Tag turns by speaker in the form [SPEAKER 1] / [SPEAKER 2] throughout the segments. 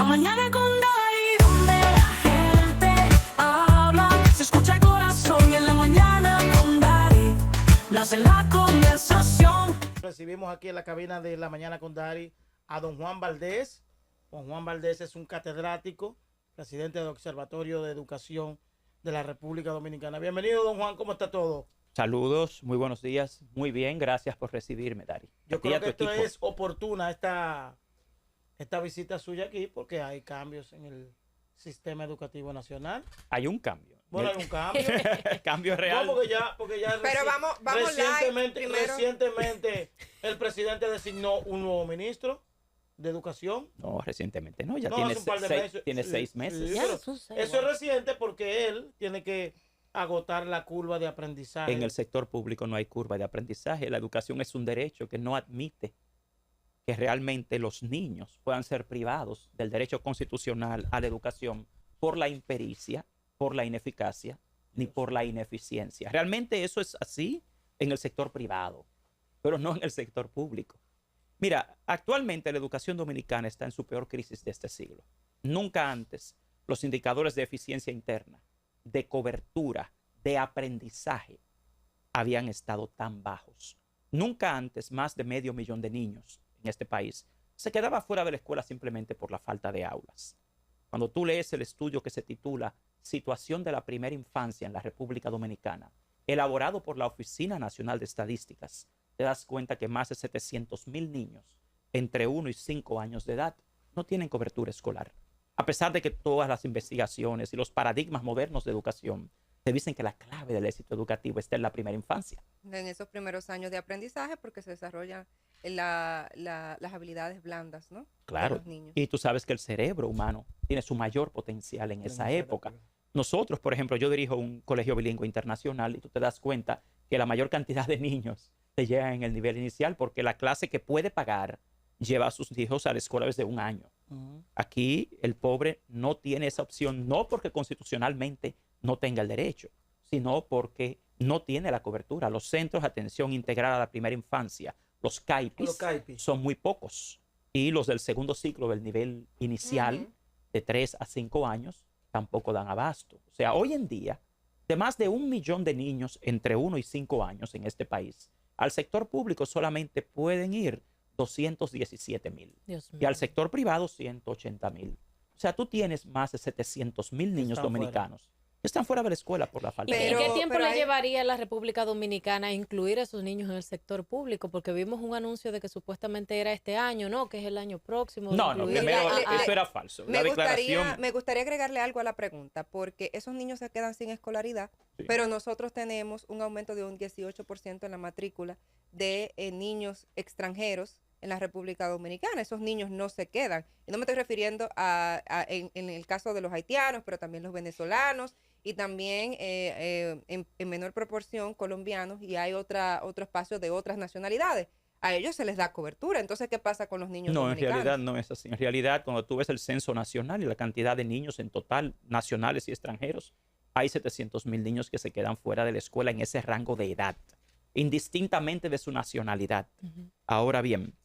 [SPEAKER 1] mañana con Dari, donde la gente habla, se escucha el corazón. Y en la mañana con Dari, nace la conversación.
[SPEAKER 2] Recibimos aquí en la cabina de La Mañana con Dari a don Juan Valdés. Don Juan Valdés es un catedrático, presidente del Observatorio de Educación de la República Dominicana. Bienvenido, don Juan, ¿cómo está todo?
[SPEAKER 3] Saludos, muy buenos días, muy bien, gracias por recibirme, Dari.
[SPEAKER 2] Yo creo que esto es oportuna, esta visita suya aquí, porque hay cambios en el sistema educativo nacional.
[SPEAKER 3] Hay un cambio.
[SPEAKER 2] Bueno, hay un cambio.
[SPEAKER 3] Cambio real.
[SPEAKER 2] No, porque ya
[SPEAKER 4] Pero vamos
[SPEAKER 2] recientemente el presidente designó un nuevo ministro de Educación.
[SPEAKER 3] No, recientemente no, ya
[SPEAKER 2] No,
[SPEAKER 3] tiene,
[SPEAKER 2] hace un par de meses.
[SPEAKER 3] tiene 6 meses.
[SPEAKER 2] Sí,
[SPEAKER 5] Ya,
[SPEAKER 2] pero
[SPEAKER 5] son seis,
[SPEAKER 2] eso es reciente porque él tiene que agotar la curva de aprendizaje.
[SPEAKER 3] En el sector público no hay curva de aprendizaje. La educación es un derecho que no admite que realmente los niños puedan ser privados del derecho constitucional a la educación por la impericia, por la ineficacia, ni por la ineficiencia. Realmente eso es así en el sector privado, pero no en el sector público. Mira, actualmente la educación dominicana está en su peor crisis de este siglo. Nunca antes los indicadores de eficiencia interna, de cobertura, de aprendizaje habían estado tan bajos. Nunca antes más de 500,000 de niños en este país se quedaba fuera de la escuela simplemente por la falta de aulas. Cuando tú lees el estudio que se titula Situación de la Primera Infancia en la República Dominicana, elaborado por la Oficina Nacional de Estadísticas, te das cuenta que más de 700,000 niños entre 1 y 5 años de edad no tienen cobertura escolar. A pesar de que todas las investigaciones y los paradigmas modernos de educación te dicen que la clave del éxito educativo está en la primera infancia.
[SPEAKER 4] en esos primeros años de aprendizaje porque se desarrollan las habilidades blandas, ¿no?
[SPEAKER 3] Claro.
[SPEAKER 4] De los niños.
[SPEAKER 3] Y tú sabes que el cerebro humano tiene su mayor potencial en esa época. Nosotros, por ejemplo, yo dirijo un colegio bilingüe internacional y tú te das cuenta que la mayor cantidad de niños te llegan en el nivel inicial porque la clase que puede pagar lleva a sus hijos a la escuela desde 1 año. Aquí el pobre no tiene esa opción, no porque constitucionalmente no tenga el derecho, sino porque no tiene la cobertura. Los centros de atención integral a la primera infancia, los CAIPIs, son muy pocos. Y los del segundo ciclo del nivel inicial, de 3 a 5 años, tampoco dan abasto. O sea, hoy en día, de más de 1 millón de niños entre 1 y 5 años en este país, al sector público solamente pueden ir 217,000. Y al sector privado 180,000. O sea, tú tienes más de 700,000 niños dominicanos que están fuera de la escuela por la falta de...
[SPEAKER 5] ¿Y qué tiempo le llevaría a la República Dominicana a incluir a esos niños en el sector público? Porque vimos un anuncio de que supuestamente era este año, ¿no? Que es el año próximo.
[SPEAKER 3] No, primero eso era falso.
[SPEAKER 4] Me gustaría agregarle algo a la pregunta, porque esos niños se quedan sin escolaridad, pero nosotros tenemos un aumento de un 18% en la matrícula de niños extranjeros en la República Dominicana. Esos niños no se quedan. Y no me estoy refiriendo en el caso de los haitianos, pero también los venezolanos y también en menor proporción colombianos, y hay otro espacio de otras nacionalidades. A ellos se les da cobertura. Entonces, ¿qué pasa con los niños dominicanos?
[SPEAKER 3] En realidad no es así. En realidad, cuando tú ves el censo nacional y la cantidad de niños en total, nacionales y extranjeros, hay 700,000 niños que se quedan fuera de la escuela en ese rango de edad, indistintamente de su nacionalidad. Ahora bien,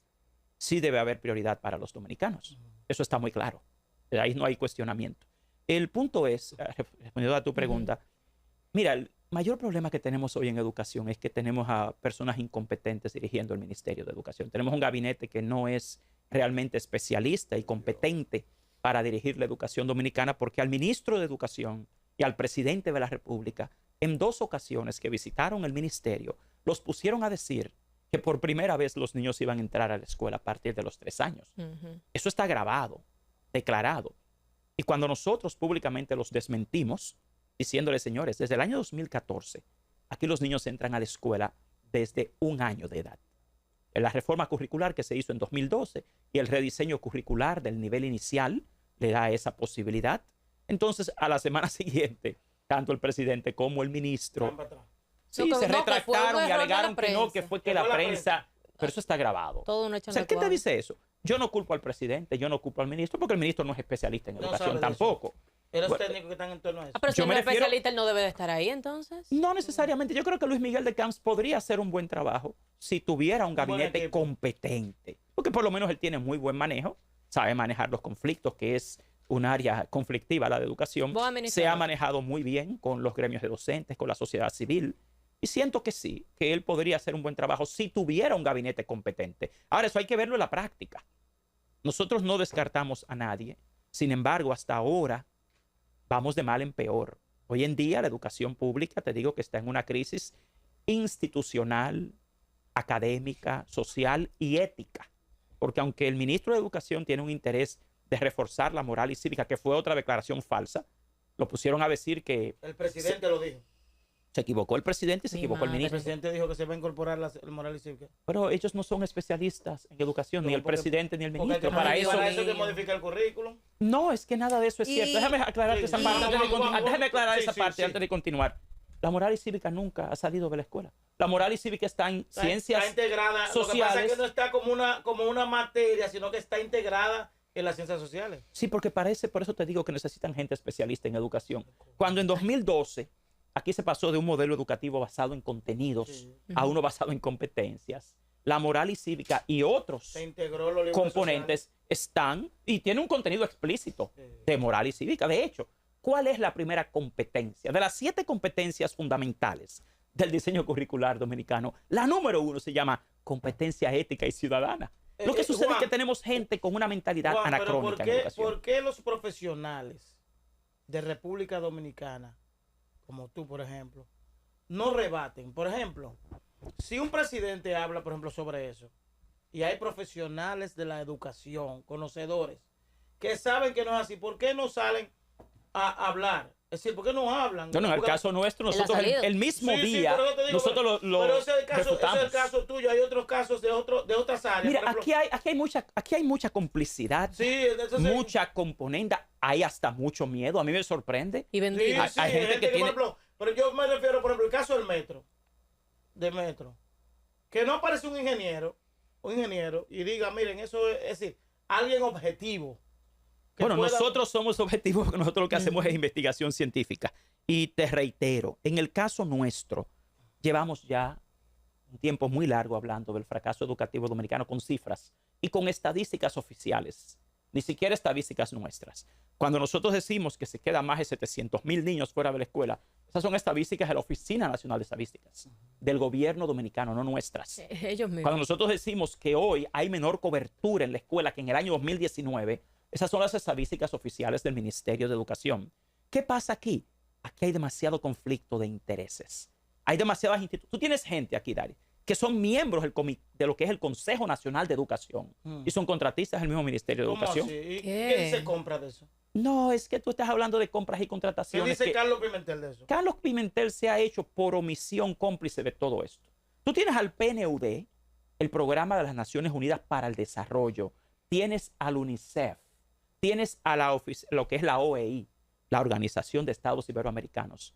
[SPEAKER 3] sí debe haber prioridad para los dominicanos. Eso está muy claro. Ahí no hay cuestionamiento. El punto es, respondiendo a tu pregunta, mira, el mayor problema que tenemos hoy en educación es que tenemos a personas incompetentes dirigiendo el Ministerio de Educación. Tenemos un gabinete que no es realmente especialista y competente para dirigir la educación dominicana, porque al ministro de Educación y al presidente de la República, en 2 ocasiones que visitaron el ministerio, los pusieron a decir que por primera vez los niños iban a entrar a la escuela a partir de los 3 años. Eso está grabado, declarado. Y cuando nosotros públicamente los desmentimos, diciéndoles, señores, desde el año 2014, aquí los niños entran a la escuela desde 1 año de edad. En la reforma curricular que se hizo en 2012 y el rediseño curricular del nivel inicial le da esa posibilidad. Entonces, a la semana siguiente, tanto el presidente como el ministro se retractaron y alegaron que no, que fue que la prensa... Pero eso está grabado.
[SPEAKER 5] Todo un hecho.
[SPEAKER 3] O sea, ¿qué te dice eso? Yo no culpo al presidente, yo no culpo al ministro, porque el ministro no es especialista en educación tampoco.
[SPEAKER 2] Los técnicos que están en torno a eso.
[SPEAKER 5] Pero si no es especialista, él no debe de estar ahí, entonces.
[SPEAKER 3] No necesariamente. Yo creo que Luis Miguel de Camps podría hacer un buen trabajo si tuviera un gabinete competente. Porque por lo menos él tiene muy buen manejo sabe manejar los conflictos, que es un área conflictiva, la de educación.
[SPEAKER 5] Buen
[SPEAKER 3] Se ha
[SPEAKER 5] administrador.
[SPEAKER 3] manejado muy bien con los gremios de docentes, con la sociedad civil. Y siento que sí, que él podría hacer un buen trabajo si tuviera un gabinete competente. Ahora, eso hay que verlo en la práctica. Nosotros no descartamos a nadie. Sin embargo, hasta ahora vamos de mal en peor. Hoy en día la educación pública, te digo que está en una crisis institucional, académica, social y ética. Porque aunque el ministro de Educación tiene un interés de reforzar la moral y cívica, que fue otra declaración falsa, lo pusieron a decir que
[SPEAKER 2] El presidente lo dijo.
[SPEAKER 3] se equivocó el presidente y se
[SPEAKER 5] Mi
[SPEAKER 3] equivocó el
[SPEAKER 5] madre.
[SPEAKER 2] El
[SPEAKER 3] ministro.
[SPEAKER 2] presidente dijo que se va a incorporar el moral y cívica.
[SPEAKER 3] Pero ellos no son especialistas en educación, ni
[SPEAKER 2] No,
[SPEAKER 3] el
[SPEAKER 2] porque-
[SPEAKER 3] presidente ni el
[SPEAKER 2] Porque
[SPEAKER 3] ministro.
[SPEAKER 5] Ay,
[SPEAKER 3] Para
[SPEAKER 5] Dios
[SPEAKER 3] eso,
[SPEAKER 2] para eso hay que
[SPEAKER 5] mío.
[SPEAKER 2] modificar el currículum.
[SPEAKER 3] no, es que nada de eso es
[SPEAKER 4] Y-
[SPEAKER 3] cierto. Déjame aclarar
[SPEAKER 2] Sí,
[SPEAKER 3] esa
[SPEAKER 2] sí,
[SPEAKER 3] parte.
[SPEAKER 2] sí,
[SPEAKER 3] antes de
[SPEAKER 2] vamos,
[SPEAKER 3] continuar. Déjame aclarar
[SPEAKER 2] sí,
[SPEAKER 3] esa
[SPEAKER 2] sí,
[SPEAKER 3] parte
[SPEAKER 2] sí.
[SPEAKER 3] antes de continuar. La moral y cívica nunca ha salido de la escuela. La moral y cívica está en ciencias
[SPEAKER 2] Está integrada. Lo que pasa
[SPEAKER 3] sociales.
[SPEAKER 2] es que no está como una materia, sino que está integrada en las ciencias sociales.
[SPEAKER 3] Sí, porque parece, por eso te digo que necesitan gente especialista en educación. Cuando en 2012 aquí se pasó de un modelo educativo basado en contenidos
[SPEAKER 2] Sí.
[SPEAKER 3] a uno basado en competencias. La moral y cívica y otros
[SPEAKER 2] Se integró los libros
[SPEAKER 3] componentes están y tiene un contenido explícito de moral y cívica. De hecho, ¿cuál es la primera competencia? De las 7 competencias fundamentales del diseño curricular dominicano, la número 1 se llama competencia ética y ciudadana. Lo que sucede
[SPEAKER 2] Juan,
[SPEAKER 3] es que tenemos gente con una mentalidad
[SPEAKER 2] Juan, pero
[SPEAKER 3] anacrónica en educación.
[SPEAKER 2] ¿por qué los profesionales de República Dominicana, como tú, por ejemplo, no rebaten? Por ejemplo, si un presidente habla, por ejemplo, sobre eso, y hay profesionales de la educación, conocedores, que saben que no es así, ¿por qué no salen a hablar? Es decir, ¿por qué no hablan?
[SPEAKER 3] Bueno, en el
[SPEAKER 2] Porque-
[SPEAKER 3] caso nuestro,
[SPEAKER 5] Él ha
[SPEAKER 3] nosotros
[SPEAKER 5] salido.
[SPEAKER 3] el mismo
[SPEAKER 2] Sí, sí,
[SPEAKER 3] día,
[SPEAKER 2] pero yo te digo,
[SPEAKER 3] nosotros lo
[SPEAKER 2] pero ese es
[SPEAKER 3] refutamos.
[SPEAKER 2] el caso tuyo, hay otros casos de otras áreas.
[SPEAKER 3] Mira,
[SPEAKER 2] por ejemplo.
[SPEAKER 3] aquí hay mucha complicidad,
[SPEAKER 2] Sí, entonces,
[SPEAKER 3] mucha componenda, hay hasta mucho miedo. A mí me sorprende.
[SPEAKER 5] Y
[SPEAKER 2] sí,
[SPEAKER 5] vendido.
[SPEAKER 3] Hay
[SPEAKER 2] sí,
[SPEAKER 3] gente que tiene-
[SPEAKER 2] por ejemplo, pero yo me refiero, por ejemplo, el caso del metro, que no aparece un ingeniero y diga, miren, eso es decir, alguien objetivo. que
[SPEAKER 3] Bueno,
[SPEAKER 2] pueda-
[SPEAKER 3] nosotros somos objetivos, porque nosotros lo que hacemos es investigación científica. Y te reitero, en el caso nuestro, llevamos ya un tiempo muy largo hablando del fracaso educativo dominicano con cifras y con estadísticas oficiales, ni siquiera estadísticas nuestras. Cuando nosotros decimos que se quedan más de 700,000 niños fuera de la escuela, esas son estadísticas de la Oficina Nacional de Estadísticas, del gobierno dominicano, no nuestras.
[SPEAKER 5] Ellos mismos.
[SPEAKER 3] Cuando nosotros decimos que hoy hay menor cobertura en la escuela que en el año 2019, esas son las estadísticas oficiales del Ministerio de Educación. ¿Qué pasa aquí? Aquí hay demasiado conflicto de intereses. Hay demasiadas instituciones. Tú tienes gente aquí, Dari, que son miembros de lo que es el Consejo Nacional de Educación y son contratistas del mismo Ministerio de
[SPEAKER 2] ¿Cómo
[SPEAKER 3] Educación.
[SPEAKER 2] así? ¿Y
[SPEAKER 5] ¿Qué?
[SPEAKER 2] ¿Quién se compra de eso?
[SPEAKER 3] No, es que tú estás hablando de compras y
[SPEAKER 2] ¿Qué
[SPEAKER 3] contrataciones.
[SPEAKER 2] dice
[SPEAKER 3] que
[SPEAKER 2] Carlos Pimentel de eso?
[SPEAKER 3] Carlos Pimentel se ha hecho por omisión cómplice de todo esto. Tú tienes al PNUD, el Programa de las Naciones Unidas para el Desarrollo, tienes al UNICEF, tienes a lo que es la OEI, la Organización de Estados Iberoamericanos.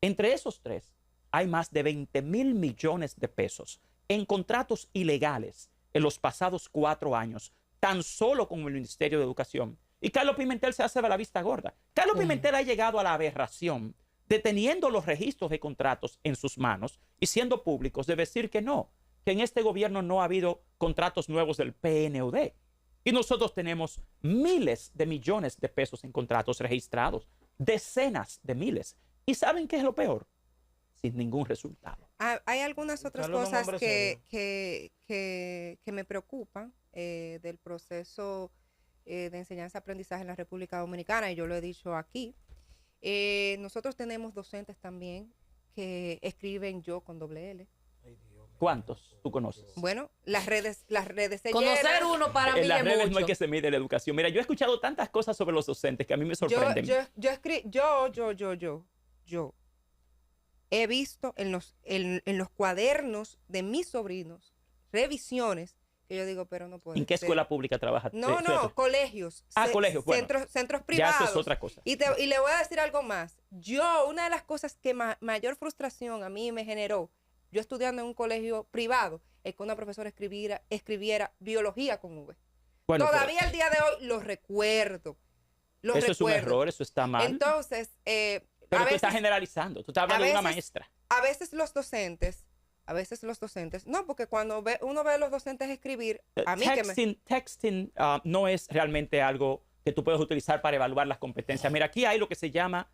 [SPEAKER 3] Entre esos tres hay más de 20,000 millones de pesos en contratos ilegales en los pasados 4 años, tan solo con el Ministerio de Educación. Y Carlos Pimentel se hace de la vista gorda. Carlos Pimentel ha llegado a la aberración de, teniendo los registros de contratos en sus manos y siendo públicos, de decir que no, que en este gobierno no ha habido contratos nuevos del PNUD. Y nosotros tenemos miles de millones de pesos en contratos registrados, decenas de miles. ¿Y saben qué es lo peor? Sin ningún resultado.
[SPEAKER 4] Hay algunas otras
[SPEAKER 2] Carlos es un
[SPEAKER 4] cosas
[SPEAKER 2] hombre
[SPEAKER 4] que me preocupan del proceso de enseñanza-aprendizaje en la República Dominicana, y yo lo he dicho aquí. Nosotros tenemos docentes también que escriben yo con doble L.
[SPEAKER 3] ¿Cuántos tú conoces?
[SPEAKER 4] Bueno, las redes se
[SPEAKER 5] Conocer
[SPEAKER 4] llenan.
[SPEAKER 5] uno para mí
[SPEAKER 3] En las
[SPEAKER 5] es
[SPEAKER 3] redes
[SPEAKER 5] mucho.
[SPEAKER 3] no hay que se mide la educación. Mira, yo he escuchado tantas cosas sobre los docentes que a mí me sorprenden.
[SPEAKER 4] Yo he visto en los cuadernos de mis sobrinos revisiones que yo digo, pero no puede
[SPEAKER 3] ¿En qué
[SPEAKER 4] ser.
[SPEAKER 3] escuela pública trabajas?
[SPEAKER 4] No, colegios.
[SPEAKER 3] Colegios, bueno.
[SPEAKER 4] Centros
[SPEAKER 3] Ya
[SPEAKER 4] privados.
[SPEAKER 3] eso es otra cosa.
[SPEAKER 4] Y le voy a decir algo más. Una de las cosas que mayor frustración a mí me generó, yo estudiando en un colegio privado, es que una profesora escribiera biología con V.
[SPEAKER 3] Bueno,
[SPEAKER 4] Todavía el día de hoy lo recuerdo.
[SPEAKER 3] eso es un error, eso está mal.
[SPEAKER 4] Entonces,
[SPEAKER 3] pero tú estás generalizando, tú estás hablando de una maestra.
[SPEAKER 4] a veces los docentes a veces los docentes, no, porque cuando uno ve a los docentes escribir, a mí que me...
[SPEAKER 3] Texting no es realmente algo que tú puedes utilizar para evaluar las competencias. Mira, aquí hay lo que se llama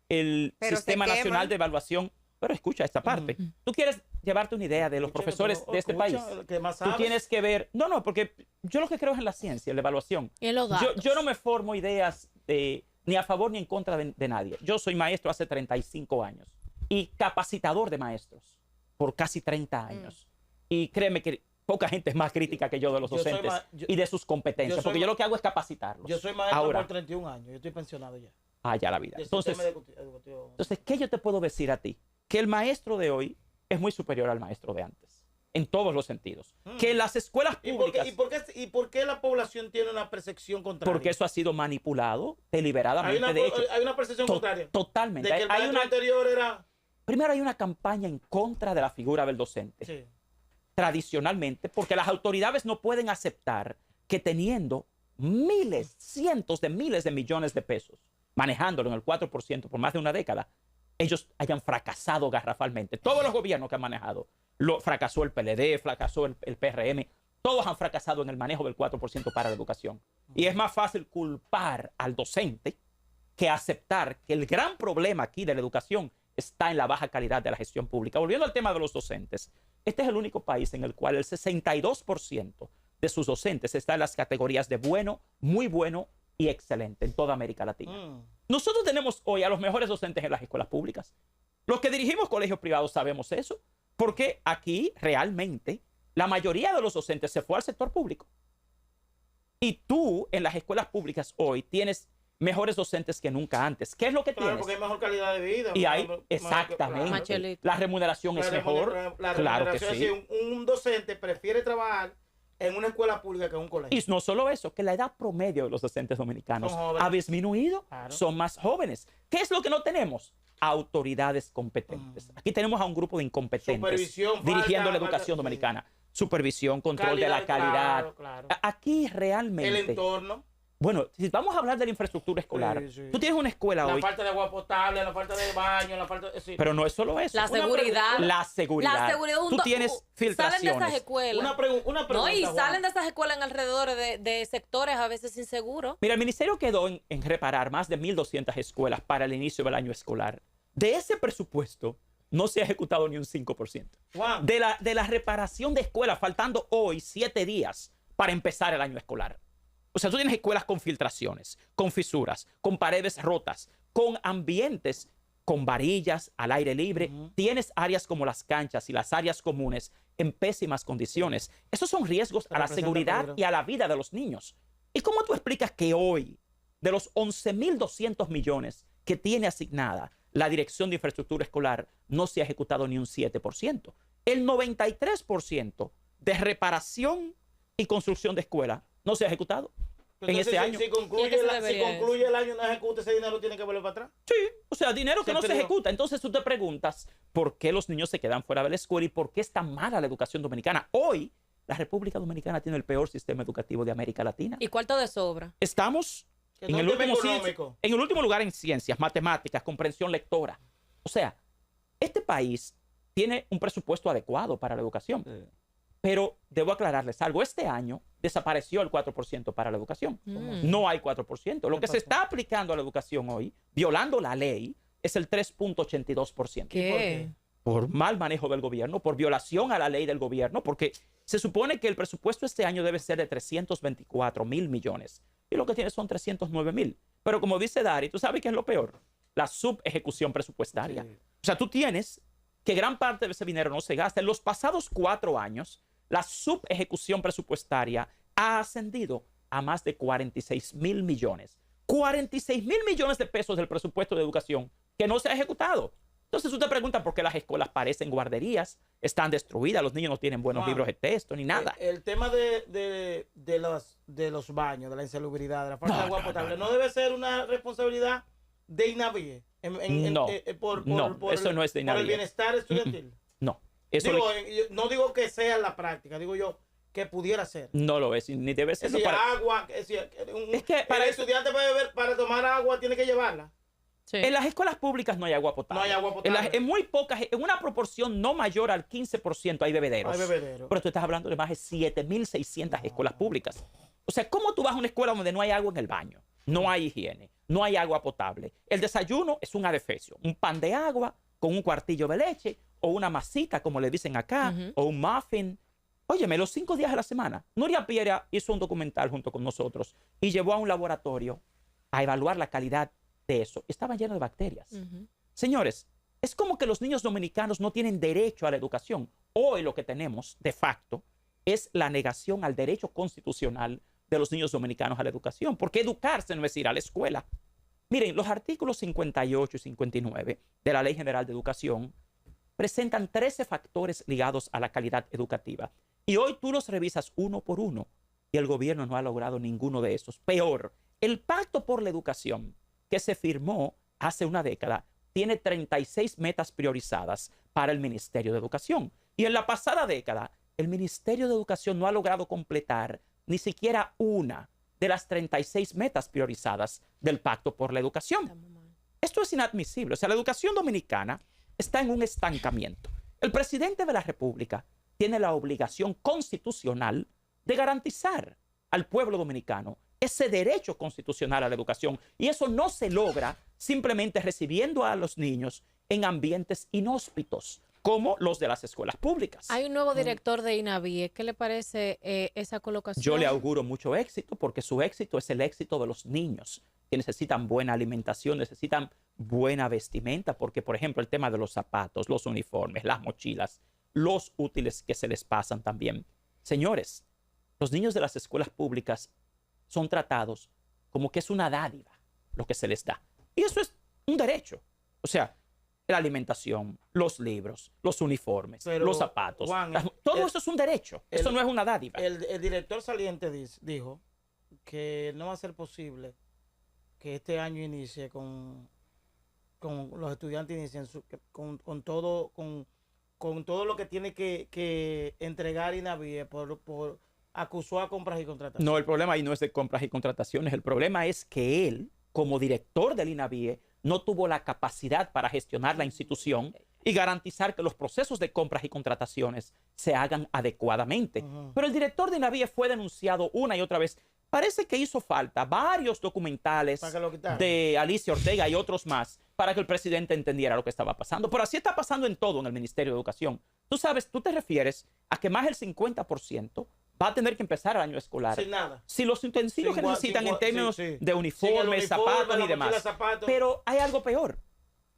[SPEAKER 3] el
[SPEAKER 4] Pero
[SPEAKER 3] Sistema
[SPEAKER 4] se queman.
[SPEAKER 3] Nacional de Evaluación. Pero escucha esta parte. Tú quieres llevarte una idea de los profesores de este país.
[SPEAKER 2] ¿Qué más
[SPEAKER 3] Tú
[SPEAKER 2] sabes?
[SPEAKER 3] tienes que ver... No, porque yo lo que creo es en la ciencia, en la evaluación.
[SPEAKER 5] Y en los datos.
[SPEAKER 3] Yo no me formo ideas ni a favor ni en contra de nadie. Yo soy maestro hace 35 años y capacitador de maestros por casi 30 años. Y créeme que poca gente es más crítica que yo de los
[SPEAKER 2] Yo soy
[SPEAKER 3] docentes
[SPEAKER 2] yo-
[SPEAKER 3] y de sus competencias,
[SPEAKER 2] yo soy
[SPEAKER 3] porque yo lo que hago es capacitarlos.
[SPEAKER 2] Yo soy maestro
[SPEAKER 3] Ahora,
[SPEAKER 2] por 31 años. Yo estoy pensionado ya.
[SPEAKER 3] ya la vida.
[SPEAKER 2] Del
[SPEAKER 3] Entonces,
[SPEAKER 2] sistema educativo.
[SPEAKER 3] entonces, ¿qué yo te puedo decir a ti? Que el maestro de hoy es muy superior al maestro de antes, en todos los sentidos. Que las escuelas públicas...
[SPEAKER 2] ¿Y por qué la población tiene una percepción contraria?
[SPEAKER 3] Porque eso ha sido manipulado deliberadamente, de hecho.
[SPEAKER 2] Hay una percepción contraria.
[SPEAKER 3] Totalmente.
[SPEAKER 2] De que el
[SPEAKER 3] Hay
[SPEAKER 2] maestro
[SPEAKER 3] una,
[SPEAKER 2] anterior era...
[SPEAKER 3] primero hay una campaña en contra de la figura del docente,
[SPEAKER 2] Sí.
[SPEAKER 3] tradicionalmente, porque las autoridades no pueden aceptar que teniendo miles, cientos de miles de millones de pesos, manejándolo en el 4% por más de una década, ellos hayan fracasado garrafalmente. Todos los gobiernos que han manejado, fracasó el PLD, fracasó el PRM, todos han fracasado en el manejo del 4% para la educación. Y es más fácil culpar al docente que aceptar que el gran problema aquí de la educación está en la baja calidad de la gestión pública. Volviendo al tema de los docentes, este es el único país en el cual el 62% de sus docentes está en las categorías de bueno, muy bueno y excelente en toda América Latina. Nosotros tenemos hoy a los mejores docentes en las escuelas públicas. Los que dirigimos colegios privados sabemos eso, porque aquí realmente la mayoría de los docentes se fue al sector público. Y tú en las escuelas públicas hoy tienes mejores docentes que nunca antes. ¿Qué es lo que
[SPEAKER 2] Claro,
[SPEAKER 3] tienes?
[SPEAKER 2] porque hay mejor calidad de vida.
[SPEAKER 3] Y hay,
[SPEAKER 2] Claro.
[SPEAKER 3] exactamente,
[SPEAKER 5] Machelito.
[SPEAKER 3] la remuneración es mejor. Claro que sí.
[SPEAKER 2] Un docente prefiere trabajar en una escuela pública que en un colegio.
[SPEAKER 3] Y no solo eso, que la edad promedio de los docentes dominicanos
[SPEAKER 2] Son jóvenes.
[SPEAKER 3] ha disminuido,
[SPEAKER 2] Claro.
[SPEAKER 3] son más jóvenes. ¿Qué es lo que no tenemos? Autoridades competentes. Aquí tenemos a un grupo de incompetentes
[SPEAKER 2] Supervisión,
[SPEAKER 3] dirigiendo la
[SPEAKER 2] falta,
[SPEAKER 3] educación
[SPEAKER 2] sí.
[SPEAKER 3] dominicana. Supervisión, control de la calidad.
[SPEAKER 2] Claro.
[SPEAKER 3] Aquí
[SPEAKER 2] El
[SPEAKER 3] realmente...
[SPEAKER 2] entorno.
[SPEAKER 3] Bueno, si vamos a hablar de la infraestructura escolar,
[SPEAKER 2] Sí, sí.
[SPEAKER 3] tú tienes una escuela
[SPEAKER 2] La
[SPEAKER 3] hoy,
[SPEAKER 2] falta de agua potable, la falta de baño, la falta de... sí.
[SPEAKER 3] pero no es solo eso.
[SPEAKER 5] La seguridad.
[SPEAKER 3] La seguridad.
[SPEAKER 5] La seguridad.
[SPEAKER 3] Tú tienes
[SPEAKER 5] Salen de
[SPEAKER 3] filtraciones.
[SPEAKER 5] esas escuelas.
[SPEAKER 2] Una pregunta,
[SPEAKER 5] No, y
[SPEAKER 2] Juan.
[SPEAKER 5] salen de esas escuelas en alrededor de sectores a veces inseguros.
[SPEAKER 3] Mira, el ministerio quedó en reparar más de 1.200 escuelas para el inicio del año escolar. De ese presupuesto no se ha ejecutado ni un 5%.
[SPEAKER 2] Juan.
[SPEAKER 3] De la reparación de escuelas, faltando hoy 7 días para empezar el año escolar. O sea, tú tienes escuelas con filtraciones, con fisuras, con paredes rotas, con ambientes, con varillas al aire libre. Tienes áreas como las canchas y las áreas comunes en pésimas condiciones. Esos son riesgos a la
[SPEAKER 2] Representa
[SPEAKER 3] seguridad
[SPEAKER 2] peligro.
[SPEAKER 3] y a la vida de los niños. ¿Y cómo tú explicas que hoy, de los 11.200 millones que tiene asignada la Dirección de Infraestructura Escolar, no se ha ejecutado ni un 7%? El 93% de reparación y construcción de escuelas no se ha ejecutado en
[SPEAKER 2] Entonces,
[SPEAKER 3] ese año.
[SPEAKER 2] Si concluye,
[SPEAKER 5] ¿Y a qué se
[SPEAKER 2] si
[SPEAKER 5] debería
[SPEAKER 2] concluye el año y no ejecuta ese dinero, tiene que volver para atrás.
[SPEAKER 3] Sí, o sea, dinero que
[SPEAKER 2] Se
[SPEAKER 3] no se
[SPEAKER 2] perdió.
[SPEAKER 3] ejecuta. Entonces tú te preguntas por qué los niños se quedan fuera de la escuela y por qué está mala la educación dominicana. Hoy, la República Dominicana tiene el peor sistema educativo de América Latina.
[SPEAKER 5] ¿Y cuarto de sobra?
[SPEAKER 3] Estamos
[SPEAKER 2] Que
[SPEAKER 3] en
[SPEAKER 2] no
[SPEAKER 3] el,
[SPEAKER 2] es un tema
[SPEAKER 3] último
[SPEAKER 2] económico.
[SPEAKER 3] en el último lugar en ciencias, matemáticas, comprensión lectora. O sea, este país tiene un presupuesto adecuado para la educación. Pero debo aclararles algo. Este año desapareció el 4% para la educación. No hay 4%. Lo que se está aplicando a la educación hoy, violando la ley, es el 3.82%.
[SPEAKER 5] ¿Qué?
[SPEAKER 3] Por mal manejo del gobierno, por violación a la ley del gobierno, porque se supone que el presupuesto este año debe ser de 324.000 millones. Y lo que tiene son 309.000. Pero como dice Dari, ¿tú sabes qué es lo peor? La subejecución presupuestaria.
[SPEAKER 2] Sí.
[SPEAKER 3] O sea, tú tienes que gran parte de ese dinero no se gasta. En los pasados 4 años, la subejecución presupuestaria ha ascendido a más de 46.000 millones. 46.000 millones de pesos del presupuesto de educación que no se ha ejecutado. Entonces tú te preguntas por qué las escuelas parecen guarderías, están destruidas, los niños no tienen buenos
[SPEAKER 2] Juan,
[SPEAKER 3] libros de texto ni nada.
[SPEAKER 2] El tema de los baños, de la insalubridad, de la falta de agua potable, no debe ser una responsabilidad de INAVIE.
[SPEAKER 3] No, eso no es de
[SPEAKER 2] Por
[SPEAKER 3] INAVIE.
[SPEAKER 2] el bienestar estudiantil.
[SPEAKER 3] No, eso
[SPEAKER 2] Digo, no digo que sea en la práctica, digo yo que pudiera ser.
[SPEAKER 3] no lo es, ni debe
[SPEAKER 2] Es
[SPEAKER 3] ser.
[SPEAKER 2] decir, agua, es decir,
[SPEAKER 3] Es que para
[SPEAKER 2] el
[SPEAKER 3] eso-
[SPEAKER 2] estudiante para beber, para tomar agua tiene que llevarla.
[SPEAKER 5] Sí.
[SPEAKER 3] En las escuelas públicas no hay agua potable.
[SPEAKER 2] No hay agua potable.
[SPEAKER 3] En muy pocas, en una proporción no mayor al 15% hay bebederos.
[SPEAKER 2] Hay bebederos.
[SPEAKER 3] Pero tú estás hablando de más de 7.600 escuelas públicas. O sea, ¿cómo tú vas a una escuela donde no hay agua en el baño? No hay higiene, no hay agua potable. El desayuno es un adefesio, un pan de agua con un cuartillo de leche o una masita, como le dicen acá, o un muffin. Óyeme, los 5 días a la semana. Nuria Piera hizo un documental junto con nosotros y llevó a un laboratorio a evaluar la calidad de eso. Estaba lleno de bacterias. Señores, es como que los niños dominicanos no tienen derecho a la educación. Hoy lo que tenemos, de facto, es la negación al derecho constitucional de los niños dominicanos a la educación. Porque educarse no es ir a la escuela. Miren, los artículos 58 y 59 de la Ley General de Educación presentan 13 factores ligados a la calidad educativa. Y hoy tú los revisas uno por uno y el gobierno no ha logrado ninguno de esos. Peor, el Pacto por la Educación que se firmó hace una década tiene 36 metas priorizadas para el Ministerio de Educación. Y en la pasada década, el Ministerio de Educación no ha logrado completar ni siquiera una de las 36 metas priorizadas del Pacto por la Educación. Esto es inadmisible. O sea, la educación dominicana está en un estancamiento. El presidente de la República tiene la obligación constitucional de garantizar al pueblo dominicano ese derecho constitucional a la educación. Y eso no se logra simplemente recibiendo a los niños en ambientes inhóspitos, como los de las escuelas públicas.
[SPEAKER 5] Hay un nuevo director de INAVIE. ¿Qué le parece esa colocación?
[SPEAKER 3] Yo le auguro mucho éxito, porque su éxito es el éxito de los niños, que necesitan buena alimentación, necesitan buena vestimenta, porque, por ejemplo, el tema de los zapatos, los uniformes, las mochilas, los útiles que se les pasan también. Señores, los niños de las escuelas públicas son tratados como que es una dádiva lo que se les da. Y eso es un derecho. O sea, la alimentación, los libros, los uniformes,
[SPEAKER 2] Pero,
[SPEAKER 3] los zapatos.
[SPEAKER 2] Juan,
[SPEAKER 3] todo eso es un derecho. Eso no es una dádiva.
[SPEAKER 2] El director saliente dijo que no va a ser posible que este año inicie con los estudiantes inicien con todo lo que tiene que entregar INAVIE por acusó a compras y contrataciones.
[SPEAKER 3] No, el problema ahí no es de compras y contrataciones. El problema es que él, como director del INAVIE, no tuvo la capacidad para gestionar la institución y garantizar que los procesos de compras y contrataciones se hagan adecuadamente. Pero el director de INAVIE fue denunciado una y otra vez. Parece que hizo falta varios documentales de Alicia Ortega y otros más para que el presidente entendiera lo que estaba pasando. Pero así está pasando en todo en el Ministerio de Educación. Tú sabes, tú te refieres a que más del 50% va a tener que empezar el año escolar.
[SPEAKER 2] Sin nada.
[SPEAKER 3] Si los utensilios que necesitan en términos de uniformes, zapatos y demás. Pero hay algo peor.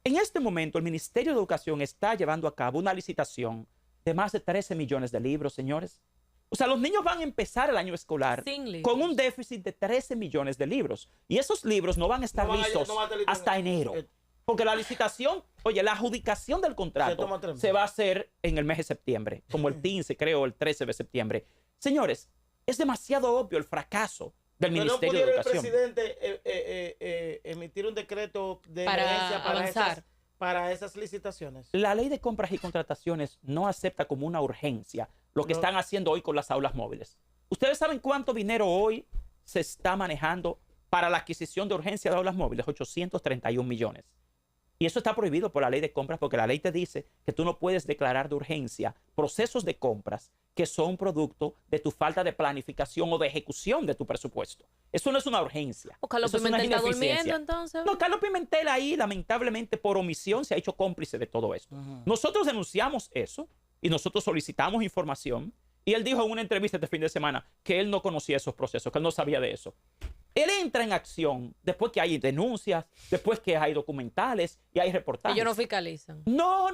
[SPEAKER 3] En este momento, el Ministerio de Educación está llevando a cabo una licitación de más de 13 millones de libros, señores. O sea, los niños van a empezar el año escolar con un déficit de 13 millones de libros. Y esos libros no van a estar listos hasta enero. Porque la licitación, oye, la adjudicación del contrato se va a hacer en el mes de septiembre, como el 15, creo, el 13 de septiembre. Señores, es demasiado obvio el fracaso del Ministerio de Educación.
[SPEAKER 2] ¿No pudiera el presidente emitir un decreto de emergencia para esas licitaciones?
[SPEAKER 3] La ley de compras y contrataciones no acepta como una urgencia lo que están haciendo hoy con las aulas móviles. ¿Ustedes saben cuánto dinero hoy se está manejando para la adquisición de urgencia de aulas móviles? 831 millones. Y eso está prohibido por la ley de compras, porque la ley te dice que tú no puedes declarar de urgencia procesos de compras que son producto de tu falta de planificación o de ejecución de tu presupuesto. Eso no es una urgencia.
[SPEAKER 5] ¿O Carlos Pimentel está durmiendo entonces?
[SPEAKER 3] No, Carlos Pimentel ahí, lamentablemente, por omisión, se ha hecho cómplice de todo esto. Nosotros denunciamos eso y nosotros solicitamos información. Y él dijo en una entrevista este fin de semana que él no conocía esos procesos, que él no sabía de eso. Él entra en acción después que hay denuncias, después que hay documentales y hay reportajes.
[SPEAKER 5] Ellos no fiscalizan.
[SPEAKER 3] No.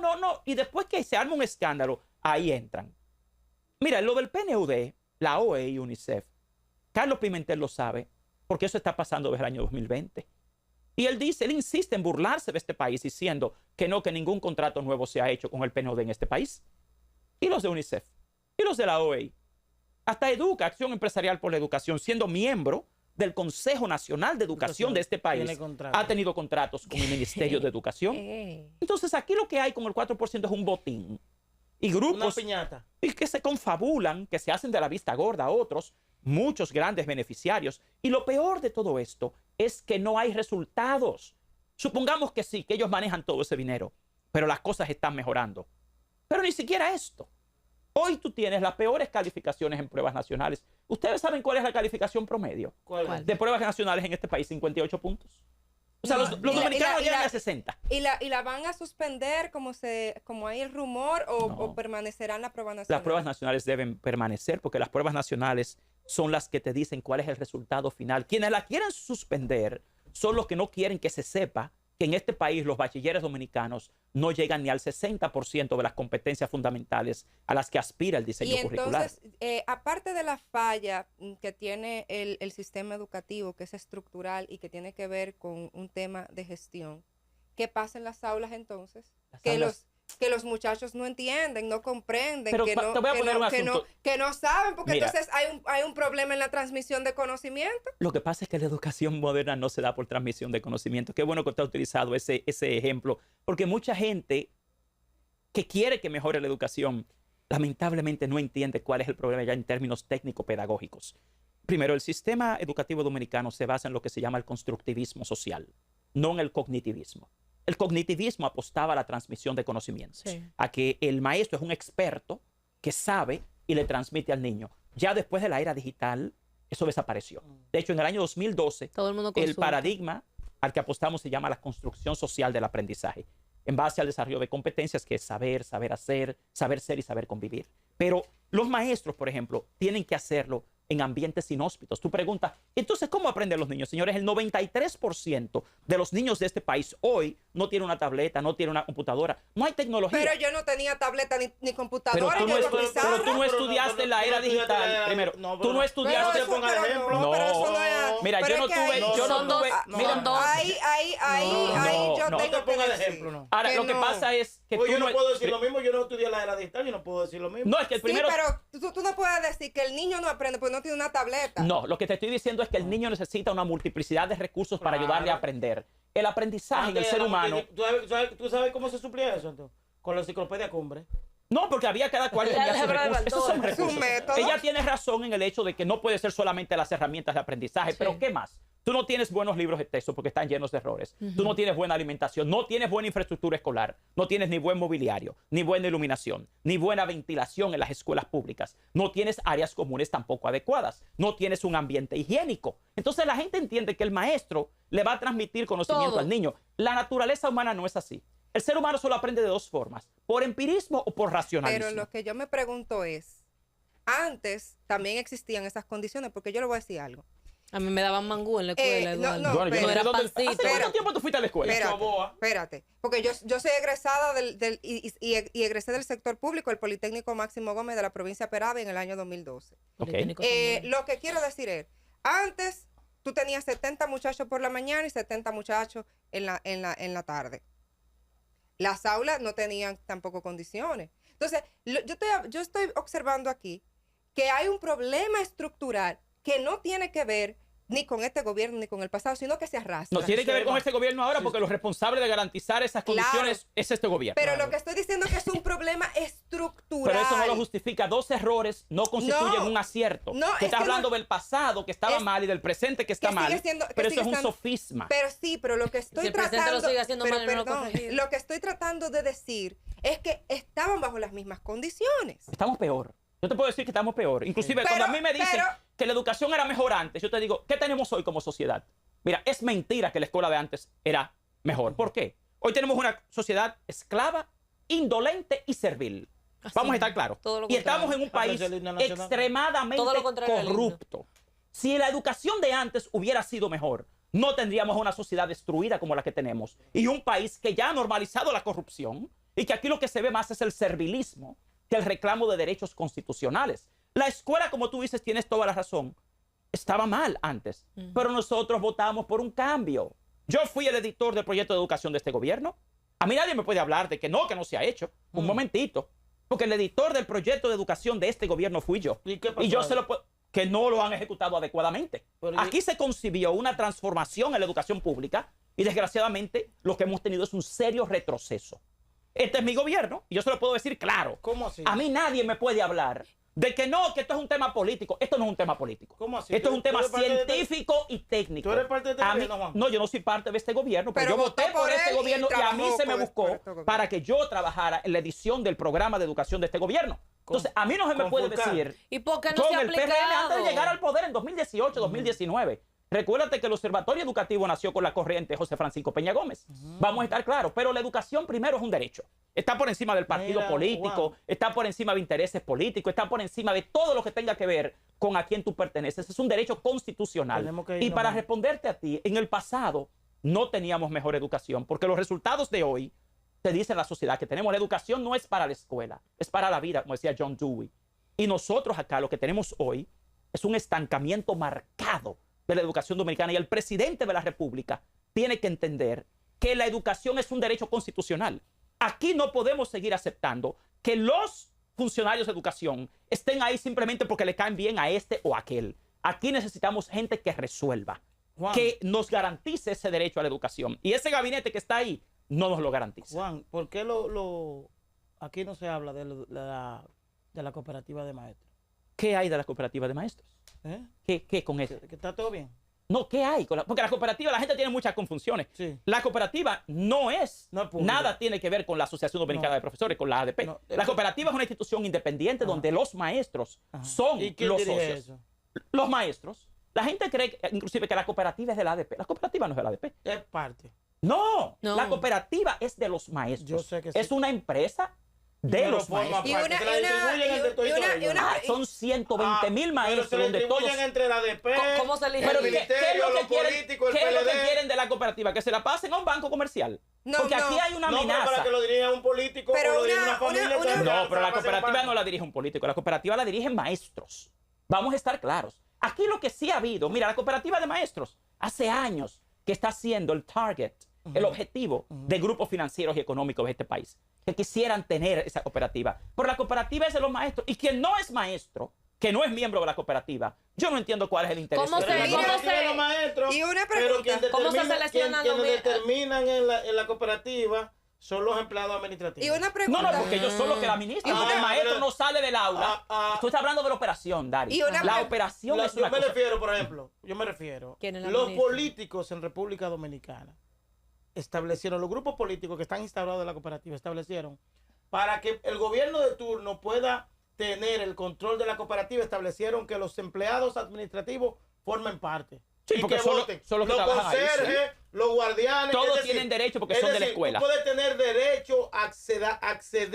[SPEAKER 3] Y después que se arma un escándalo, ahí entran. Mira, lo del PNUD, la OE y UNICEF, Carlos Pimentel lo sabe, porque eso está pasando desde el año 2020. Y él insiste en burlarse de este país diciendo que ningún contrato nuevo se ha hecho con el PNUD en este país. Y los de UNICEF, y los de la OE. Hasta Educa, Acción Empresarial por la Educación, siendo miembro del Consejo Nacional de Educación de este país, ha tenido contratos con el Ministerio de Educación. Entonces aquí lo que hay con el 4% es un botín. Y grupos
[SPEAKER 2] una piñata.
[SPEAKER 3] Y que se confabulan, que se hacen de la vista gorda a otros, muchos grandes beneficiarios. Y lo peor de todo esto es que no hay resultados. Supongamos que sí, que ellos manejan todo ese dinero, pero las cosas están mejorando. Pero ni siquiera esto. Hoy tú tienes las peores calificaciones en pruebas nacionales. ¿Ustedes saben cuál es la calificación promedio
[SPEAKER 2] ¿Cuál?
[SPEAKER 3] de pruebas nacionales en este país? 58 puntos. O sea, los dominicanos llegan a 60.
[SPEAKER 4] ¿Y la van a suspender como hay el rumor o,
[SPEAKER 3] No.
[SPEAKER 4] o permanecerán la prueba nacional?
[SPEAKER 3] Las pruebas nacionales deben permanecer porque las pruebas nacionales son las que te dicen cuál es el resultado final. Quienes la quieren suspender son los que no quieren que se sepa que en este país los bachilleres dominicanos no llegan ni al 60% de las competencias fundamentales a las que aspira el diseño
[SPEAKER 4] Y
[SPEAKER 3] curricular.
[SPEAKER 4] entonces, aparte de la falla que tiene el sistema educativo, que es estructural y que tiene que ver con un tema de gestión, ¿qué pasa en las aulas entonces?
[SPEAKER 3] Las
[SPEAKER 4] Que
[SPEAKER 3] aulas-
[SPEAKER 4] que los muchachos no entienden, no comprenden,
[SPEAKER 3] Pero
[SPEAKER 4] que,
[SPEAKER 3] te
[SPEAKER 4] no,
[SPEAKER 3] voy a
[SPEAKER 4] que,
[SPEAKER 3] poner
[SPEAKER 4] no,
[SPEAKER 3] un
[SPEAKER 4] que, no,
[SPEAKER 3] asunto.
[SPEAKER 4] que no saben, porque
[SPEAKER 3] Mira.
[SPEAKER 4] entonces hay un problema en la transmisión de conocimiento.
[SPEAKER 3] Lo que pasa es que la educación moderna no se da por transmisión de conocimiento. Qué bueno que usted ha utilizado ese ejemplo, porque mucha gente que quiere que mejore la educación, lamentablemente no entiende cuál es el problema ya en términos técnico-pedagógicos. Primero, el sistema educativo dominicano se basa en lo que se llama el constructivismo social, no en el cognitivismo. El cognitivismo apostaba a la transmisión de conocimientos,
[SPEAKER 5] Sí.
[SPEAKER 3] a que el maestro es un experto que sabe y le transmite al niño. Ya después de la era digital, eso desapareció. De hecho, en el año 2012,
[SPEAKER 5] Todo el mundo
[SPEAKER 3] el
[SPEAKER 5] consulta.
[SPEAKER 3] paradigma al que apostamos se llama la construcción social del aprendizaje, en base al desarrollo de competencias que es saber, saber hacer, saber ser y saber convivir. Pero los maestros, por ejemplo, tienen que hacerlo en ambientes inhóspitos. Tú preguntas, entonces, ¿cómo aprenden los niños? Señores, el 93% de los niños de este país hoy no tiene una tableta, no tiene una computadora, no hay tecnología.
[SPEAKER 4] Pero yo no tenía tableta ni
[SPEAKER 3] Pero
[SPEAKER 4] computadora,
[SPEAKER 3] tú
[SPEAKER 4] ni
[SPEAKER 3] no,
[SPEAKER 4] pizarra.
[SPEAKER 3] pero tú no estudiaste en la era digital. Primero, tú no estudiaste.
[SPEAKER 4] Pero eso-
[SPEAKER 2] ponga
[SPEAKER 4] pero
[SPEAKER 2] ejemplo.
[SPEAKER 4] no, pero eso no
[SPEAKER 3] No.
[SPEAKER 4] es-
[SPEAKER 3] Mira,
[SPEAKER 4] pero
[SPEAKER 3] yo no
[SPEAKER 4] es que
[SPEAKER 3] tuve,
[SPEAKER 4] ahí-
[SPEAKER 3] yo no
[SPEAKER 5] son dos-
[SPEAKER 3] tuve, mira,
[SPEAKER 5] son dos.
[SPEAKER 4] Ahí
[SPEAKER 3] No,
[SPEAKER 4] yo
[SPEAKER 3] no.
[SPEAKER 4] tengo
[SPEAKER 2] No te pongas
[SPEAKER 4] que
[SPEAKER 2] de
[SPEAKER 4] decir
[SPEAKER 2] ejemplo, no.
[SPEAKER 3] Ahora,
[SPEAKER 4] que
[SPEAKER 3] lo que
[SPEAKER 4] no.
[SPEAKER 3] pasa es que
[SPEAKER 2] Pues
[SPEAKER 3] tú
[SPEAKER 2] yo no
[SPEAKER 3] no
[SPEAKER 2] puedo decir lo mismo, yo no estudié la era digital, yo no puedo decir lo mismo.
[SPEAKER 3] No, es que el primero.
[SPEAKER 4] Sí, pero tú no puedes decir que el niño no aprende porque no tiene una tableta.
[SPEAKER 3] No, lo que te estoy diciendo es que el niño necesita una multiplicidad de recursos para
[SPEAKER 2] Claro.
[SPEAKER 3] ayudarle a aprender. El aprendizaje en el ser humano.
[SPEAKER 2] ¿Tú sabes cómo se suplía eso, entonces? Con la enciclopedia Cumbre.
[SPEAKER 3] No, porque había cada cual
[SPEAKER 5] Ya
[SPEAKER 3] tenía
[SPEAKER 5] le
[SPEAKER 3] sus
[SPEAKER 5] habrá
[SPEAKER 3] recursos. Esos son
[SPEAKER 5] levantado.
[SPEAKER 3] recursos.
[SPEAKER 4] Su método.
[SPEAKER 3] Ella tiene razón en el hecho de que no puede ser solamente las herramientas de aprendizaje,
[SPEAKER 5] Sí.
[SPEAKER 3] pero ¿qué más? Tú no tienes buenos libros de texto porque están llenos de errores. Tú no tienes buena alimentación, no tienes buena infraestructura escolar, no tienes ni buen mobiliario, ni buena iluminación, ni buena ventilación en las escuelas públicas. No tienes áreas comunes tampoco adecuadas. No tienes un ambiente higiénico. Entonces la gente entiende que el maestro le va a transmitir conocimiento
[SPEAKER 5] Todo.
[SPEAKER 3] al niño. La naturaleza humana no es así. El ser humano solo aprende de dos formas, por empirismo o por racionalismo.
[SPEAKER 4] Pero lo que yo me pregunto es, antes también existían esas condiciones, porque yo le voy a decir algo.
[SPEAKER 5] A mí me daban mangú en la escuela,
[SPEAKER 4] no,
[SPEAKER 5] Eduardo.
[SPEAKER 4] no,
[SPEAKER 3] Bueno, yo no
[SPEAKER 4] pero-
[SPEAKER 3] sé
[SPEAKER 5] era
[SPEAKER 3] dónde-
[SPEAKER 5] pancito.
[SPEAKER 3] ¿Hace cuánto
[SPEAKER 4] Pero-
[SPEAKER 3] tiempo tú fuiste a la escuela?
[SPEAKER 4] Espérate, porque yo soy egresada y egresé del sector público, el Politécnico Máximo Gómez de la provincia de Peravia en el año 2012.
[SPEAKER 5] Politécnico también.
[SPEAKER 4] Lo que quiero decir es, antes tú tenías 70 muchachos por la mañana y 70 muchachos en la tarde. Las aulas no tenían tampoco condiciones. Entonces, yo estoy observando aquí que hay un problema estructural que no tiene que ver ni con este gobierno ni con el pasado, sino que se arrastra.
[SPEAKER 3] No tiene que ver con este gobierno ahora porque los responsables de garantizar esas
[SPEAKER 4] Claro.
[SPEAKER 3] condiciones es este gobierno.
[SPEAKER 4] Pero lo que estoy diciendo es que es un problema estructural.
[SPEAKER 3] Pero eso no lo justifica. Dos errores no constituyen
[SPEAKER 4] No.
[SPEAKER 3] un acierto.
[SPEAKER 4] No,
[SPEAKER 3] Tú
[SPEAKER 4] es
[SPEAKER 3] estás
[SPEAKER 4] que
[SPEAKER 3] hablando
[SPEAKER 4] no-
[SPEAKER 3] del pasado que estaba
[SPEAKER 4] es-
[SPEAKER 3] mal y del presente que está
[SPEAKER 4] que sigue
[SPEAKER 3] mal.
[SPEAKER 4] siendo- que
[SPEAKER 3] pero eso
[SPEAKER 4] sigue
[SPEAKER 3] es un
[SPEAKER 4] estando-
[SPEAKER 3] sofisma.
[SPEAKER 4] Pero sí, pero lo que estoy
[SPEAKER 5] Si el presidente lo
[SPEAKER 4] tratando,
[SPEAKER 5] sigue haciendo
[SPEAKER 4] pero
[SPEAKER 5] mal, no lo
[SPEAKER 4] perdón,
[SPEAKER 5] corregir.
[SPEAKER 4] lo que estoy tratando de decir es que estaban bajo las mismas condiciones.
[SPEAKER 3] Estamos peor. Yo te puedo decir que estamos peor. Inclusive
[SPEAKER 4] Pero-
[SPEAKER 3] cuando a mí me dicen
[SPEAKER 4] pero-
[SPEAKER 3] que la educación era mejor antes, yo te digo, ¿qué tenemos hoy como sociedad? Mira, es mentira que la escuela de antes era mejor. ¿Por qué? Hoy tenemos una sociedad esclava, indolente y servil.
[SPEAKER 5] Así
[SPEAKER 3] Vamos a
[SPEAKER 5] es.
[SPEAKER 3] estar claros.
[SPEAKER 5] Todo lo
[SPEAKER 3] Y estamos
[SPEAKER 5] contrario.
[SPEAKER 3] en un país
[SPEAKER 2] Aparece el himno nacional.
[SPEAKER 3] extremadamente
[SPEAKER 5] Todo lo contrario al himno.
[SPEAKER 3] corrupto. Si la educación de antes hubiera sido mejor, no tendríamos una sociedad destruida como la que tenemos y un país que ya ha normalizado la corrupción y que aquí lo que se ve más es el servilismo que el reclamo de derechos constitucionales. La escuela, como tú dices, tienes toda la razón, estaba mal antes, pero nosotros votamos por un cambio. Yo fui el editor del proyecto de educación de este gobierno. A mí nadie me puede hablar de que no se ha hecho. Un momentito. Porque el editor del proyecto de educación de este gobierno fui yo.
[SPEAKER 2] ¿Y qué pasó
[SPEAKER 3] yo
[SPEAKER 2] ahí?
[SPEAKER 3] se lo puedo... Que no lo han ejecutado adecuadamente.
[SPEAKER 2] Pero
[SPEAKER 3] Aquí se concibió una transformación en la educación pública y desgraciadamente lo que hemos tenido es un serio retroceso. Este es mi gobierno y yo se lo puedo decir claro.
[SPEAKER 2] ¿Cómo así?
[SPEAKER 3] A mí nadie me puede hablar de que no, que esto es un tema político. Esto no es un tema político.
[SPEAKER 2] ¿Cómo así?
[SPEAKER 3] Esto es un
[SPEAKER 2] ¿Tú
[SPEAKER 3] tema
[SPEAKER 2] eres parte de
[SPEAKER 3] científico y técnico.
[SPEAKER 2] ¿Tú eres parte de este
[SPEAKER 3] A mí-
[SPEAKER 2] gobierno, Juan?
[SPEAKER 3] No, yo no soy parte de este gobierno, pero
[SPEAKER 4] Pero
[SPEAKER 3] yo
[SPEAKER 4] votó
[SPEAKER 3] voté por
[SPEAKER 4] por
[SPEAKER 3] este
[SPEAKER 4] él y
[SPEAKER 3] gobierno y a mí
[SPEAKER 4] trabajó
[SPEAKER 3] se me
[SPEAKER 4] por
[SPEAKER 3] buscó
[SPEAKER 4] este gobierno.
[SPEAKER 3] para que yo trabajara en la edición del programa de educación de este gobierno. Entonces, a mí no se me
[SPEAKER 2] con
[SPEAKER 3] puede
[SPEAKER 2] Fulcar.
[SPEAKER 3] decir
[SPEAKER 5] ¿Y por qué no
[SPEAKER 3] con
[SPEAKER 5] se ha
[SPEAKER 3] el PRM
[SPEAKER 5] aplicado?
[SPEAKER 3] antes de llegar al poder en 2018, 2019. Recuérdate que el Observatorio Educativo nació con la corriente José Francisco Peña Gómez. Vamos a estar claros, pero la educación primero es un derecho. Está por encima del partido
[SPEAKER 2] Mira,
[SPEAKER 3] político,
[SPEAKER 2] Juan.
[SPEAKER 3] está por encima de intereses políticos, está por encima de todo lo que tenga que ver con a quién tú perteneces. Es un derecho constitucional.
[SPEAKER 2] Tenemos que
[SPEAKER 3] Y
[SPEAKER 2] irnos,
[SPEAKER 3] para
[SPEAKER 2] Juan.
[SPEAKER 3] responderte a ti, en el pasado no teníamos mejor educación, porque los resultados de hoy te dicen la sociedad que tenemos. La educación no es para la escuela, es para la vida, como decía John Dewey. Y nosotros acá lo que tenemos hoy es un estancamiento marcado de la educación dominicana, y el presidente de la República tiene que entender que la educación es un derecho constitucional. Aquí no podemos seguir aceptando que los funcionarios de educación estén ahí simplemente porque le caen bien a este o a aquel. Aquí necesitamos gente que resuelva,
[SPEAKER 2] Juan.
[SPEAKER 3] que nos garantice ese derecho a la educación. Y ese gabinete que está ahí no nos lo garantiza.
[SPEAKER 2] Juan, ¿por qué aquí no se habla de la cooperativa de maestros?
[SPEAKER 3] ¿Qué hay de la cooperativa de maestros?
[SPEAKER 2] ¿Eh?
[SPEAKER 3] ¿Qué con eso?
[SPEAKER 2] ¿Que está todo bien?
[SPEAKER 3] No, ¿qué hay? Porque la cooperativa, la gente tiene muchas confusiones.
[SPEAKER 2] Sí.
[SPEAKER 3] La cooperativa no es
[SPEAKER 2] pública.
[SPEAKER 3] nada tiene que ver con la Asociación Dominicana
[SPEAKER 2] No.
[SPEAKER 3] de Profesores, con la ADP.
[SPEAKER 2] No,
[SPEAKER 3] La cooperativa es una institución independiente donde los maestros
[SPEAKER 2] Ajá.
[SPEAKER 3] son
[SPEAKER 2] ¿Y quién
[SPEAKER 3] los
[SPEAKER 2] dirige
[SPEAKER 3] socios.
[SPEAKER 2] eso?
[SPEAKER 3] Los maestros. La gente cree inclusive que la cooperativa es de la ADP. La cooperativa no es de la ADP.
[SPEAKER 2] Es parte.
[SPEAKER 3] No,
[SPEAKER 5] No.
[SPEAKER 3] la cooperativa es de los maestros.
[SPEAKER 2] Yo sé que sí.
[SPEAKER 3] Es una empresa de
[SPEAKER 2] Pero
[SPEAKER 3] los
[SPEAKER 2] forma
[SPEAKER 3] maestros.
[SPEAKER 4] Y
[SPEAKER 2] parte,
[SPEAKER 4] una-
[SPEAKER 2] se la
[SPEAKER 4] y una-
[SPEAKER 2] distribuyen entre toditos ellos.
[SPEAKER 3] Son 120,000 maestros
[SPEAKER 2] pero se
[SPEAKER 3] donde todos...
[SPEAKER 2] distribuyen entre la ADP,
[SPEAKER 5] ¿Cómo se elige?
[SPEAKER 3] Pero
[SPEAKER 2] el
[SPEAKER 3] ¿qué es
[SPEAKER 2] ministerio,
[SPEAKER 3] lo que
[SPEAKER 2] los
[SPEAKER 3] quieren,
[SPEAKER 2] políticos, el
[SPEAKER 3] qué es lo que
[SPEAKER 2] PLD.
[SPEAKER 3] quieren de la cooperativa? Que se la pasen a un banco comercial.
[SPEAKER 4] No,
[SPEAKER 3] Porque
[SPEAKER 4] no.
[SPEAKER 3] aquí hay una
[SPEAKER 2] No, pero
[SPEAKER 3] amenaza.
[SPEAKER 2] para que lo dirija un político
[SPEAKER 4] Pero
[SPEAKER 2] o lo dirija
[SPEAKER 4] una-
[SPEAKER 2] una familia.
[SPEAKER 4] una-
[SPEAKER 2] entonces
[SPEAKER 3] No,
[SPEAKER 2] se
[SPEAKER 3] pero la
[SPEAKER 2] pasen a un
[SPEAKER 3] cooperativa
[SPEAKER 2] banco.
[SPEAKER 3] no la dirige un político, la cooperativa la dirigen maestros. Vamos a estar claros. Aquí lo que sí ha habido, mira, la cooperativa de maestros hace años que está siendo el target, el objetivo de grupos financieros y económicos de este país, que quisieran tener esa cooperativa. Pero la cooperativa es de los maestros, y quien no es maestro, que no es miembro de la cooperativa, yo no entiendo cuál es el interés.
[SPEAKER 5] ¿Cómo
[SPEAKER 3] de
[SPEAKER 5] se-
[SPEAKER 3] la
[SPEAKER 2] La
[SPEAKER 5] cómo
[SPEAKER 3] cooperativa.
[SPEAKER 2] cooperativa de los maestros,
[SPEAKER 4] Y una
[SPEAKER 2] pero
[SPEAKER 4] pregunta.
[SPEAKER 5] ¿Cómo se seleccionan los
[SPEAKER 2] quienes
[SPEAKER 5] mi-
[SPEAKER 2] determinan en la cooperativa son los empleados administrativos.
[SPEAKER 4] Y una
[SPEAKER 3] No,
[SPEAKER 4] pregunta.
[SPEAKER 3] no, porque yo soy lo que la ministra,
[SPEAKER 2] Ah,
[SPEAKER 3] porque el maestro
[SPEAKER 2] pero-
[SPEAKER 3] no sale del aula. Tú estás hablando de la operación, Dari.
[SPEAKER 4] Y una
[SPEAKER 3] La
[SPEAKER 4] pre-
[SPEAKER 3] operación es
[SPEAKER 2] Yo
[SPEAKER 3] una
[SPEAKER 2] me
[SPEAKER 3] cosa.
[SPEAKER 2] refiero, por ejemplo,
[SPEAKER 5] ¿Quién es la
[SPEAKER 2] los
[SPEAKER 5] ministra?
[SPEAKER 2] políticos en República Dominicana establecieron, los grupos políticos que están instaurados en la cooperativa establecieron, para que el gobierno de turno pueda tener el control de la cooperativa, establecieron que los empleados administrativos formen parte.
[SPEAKER 3] Sí,
[SPEAKER 2] Y
[SPEAKER 3] porque
[SPEAKER 2] que
[SPEAKER 3] son
[SPEAKER 2] voten.
[SPEAKER 3] los que
[SPEAKER 2] los
[SPEAKER 3] trabajan ahí,
[SPEAKER 2] conserjes, los guardianes.
[SPEAKER 3] Todos
[SPEAKER 2] es decir,
[SPEAKER 3] tienen derecho porque
[SPEAKER 2] es
[SPEAKER 3] son de la
[SPEAKER 2] decir,
[SPEAKER 3] escuela.
[SPEAKER 2] Tú puedes tener derecho a